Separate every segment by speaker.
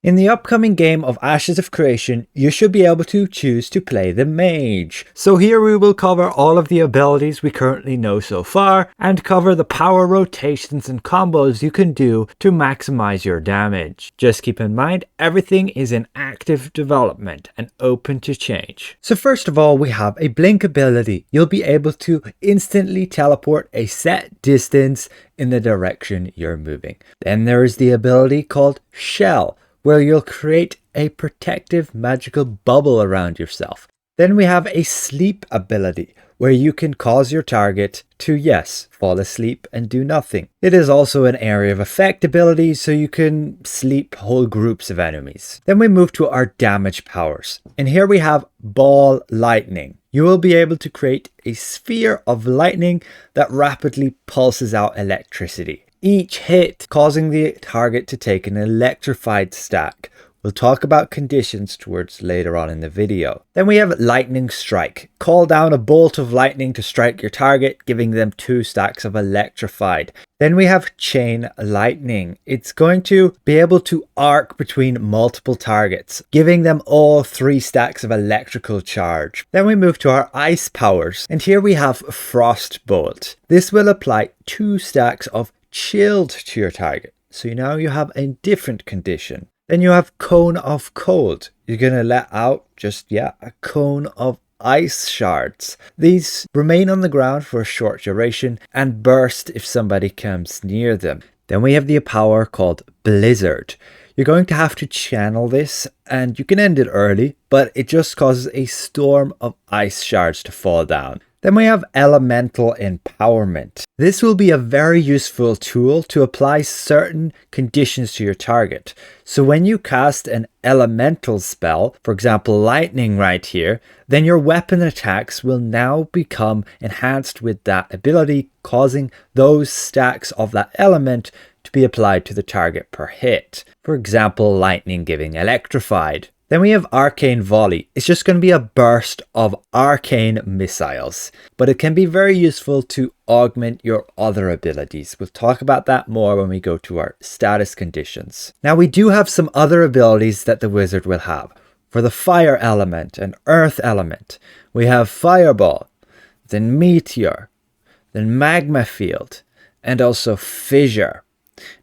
Speaker 1: In the upcoming game of Ashes of Creation, you should be able to choose to play the Mage. So here we will cover all of the abilities we currently know so far, and cover the power rotations and combos you can do to maximize your damage. Just keep in mind, everything is in active development and open to change. So first of all, we have a Blink ability. You'll be able to instantly teleport a set distance in the direction you're moving. Then there is the ability called Shell, where you'll create a protective magical bubble around yourself. Then we have a Sleep ability, where you can cause your target to, yes, fall asleep and do nothing. It is also an area of effect ability, so you can sleep whole groups of enemies. Then we move to our damage powers, and here we have Ball Lightning. You will be able to create a sphere of lightning that rapidly pulses out electricity, each hit causing the target to take an electrified stack. We'll talk about conditions towards later on in the video. Then we have Lightning Strike. Call down a bolt of lightning to strike your target, giving them 2 stacks of electrified. Then we have Chain Lightning. It's going to be able to arc between multiple targets, giving them all 3 stacks of electrical charge. Then we move to our ice powers, and here we have Frost Bolt. This will apply 2 stacks of chilled to your target, so now you have a different condition. Then you have Cone of Cold. You're going to let out a cone of ice shards. These remain on the ground for a short duration and burst if somebody comes near them. Then we have the power called Blizzard. You're going to have to channel this, and you can end it early, but it just causes a storm of ice shards to fall down. Then we have Elemental Empowerment. This will be a very useful tool to apply certain conditions to your target. So when you cast an elemental spell, for example lightning right here, then your weapon attacks will now become enhanced with that ability, causing those stacks of that element to be applied to the target per hit. For example, lightning giving electrified. Then we have Arcane Volley. It's just going to be a burst of arcane missiles, but it can be very useful to augment your other abilities. We'll talk about that more when we go to our status conditions. Now we do have some other abilities that the wizard will have. For the fire element and earth element, we have Fireball, then Meteor, then Magma Field, and also Fissure.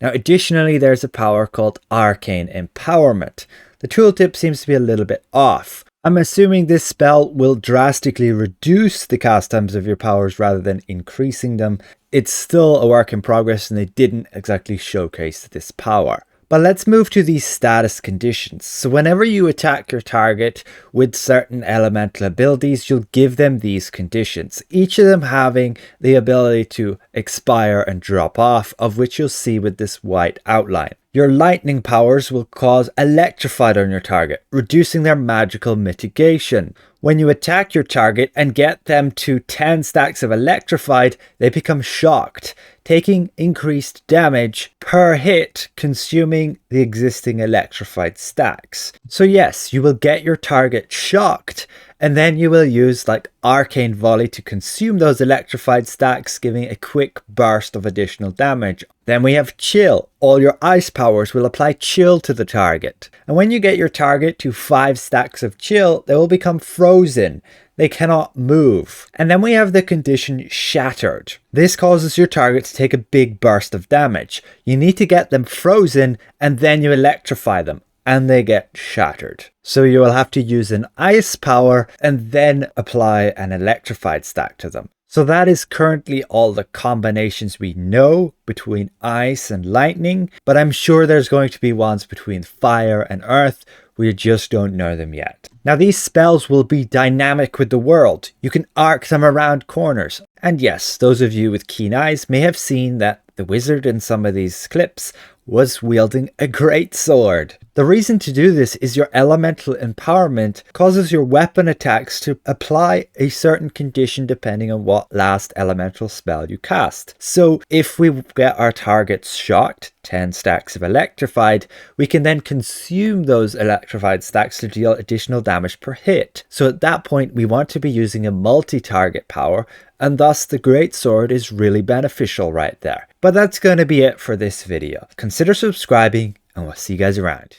Speaker 1: Now additionally, there's a power called Arcane Empowerment. The tooltip seems to be a little bit off. I'm assuming this spell will drastically reduce the cast times of your powers rather than increasing them. It's still a work in progress and they didn't exactly showcase this power. But let's move to these status conditions. So whenever you attack your target with certain elemental abilities, you'll give them these conditions, each of them having the ability to expire and drop off, of which you'll see with this white outline. Your lightning powers will cause electrified on your target, reducing their magical mitigation. When you attack your target and get them to 10 stacks of electrified, they become shocked, taking increased damage per hit, consuming the existing electrified stacks. So yes, you will get your target shocked, and then you will use like Arcane Volley to consume those electrified stacks, giving a quick burst of additional damage. Then we have Chill. All your ice powers will apply chill to the target. And when you get your target to 5 stacks of chill, they will become frozen. They cannot move. And then we have the condition Shattered. This causes your target to take a big burst of damage. You need to get them frozen and then you electrify them, and they get shattered. So you will have to use an ice power and then apply an electrified stack to them. So that is currently all the combinations we know between ice and lightning, but I'm sure there's going to be ones between fire and earth. We just don't know them yet. Now these spells will be dynamic with the world. You can arc them around corners. And yes, those of you with keen eyes may have seen that the wizard in some of these clips was wielding a greatsword. The reason to do this is your elemental empowerment causes your weapon attacks to apply a certain condition depending on what last elemental spell you cast. So if we get our targets shocked, 10 stacks of electrified, we can then consume those electrified stacks to deal additional damage per hit. So at that point we want to be using a multi-target power, and thus the greatsword is really beneficial right there. But that's going to be it for this video. Consider subscribing and we'll see you guys around.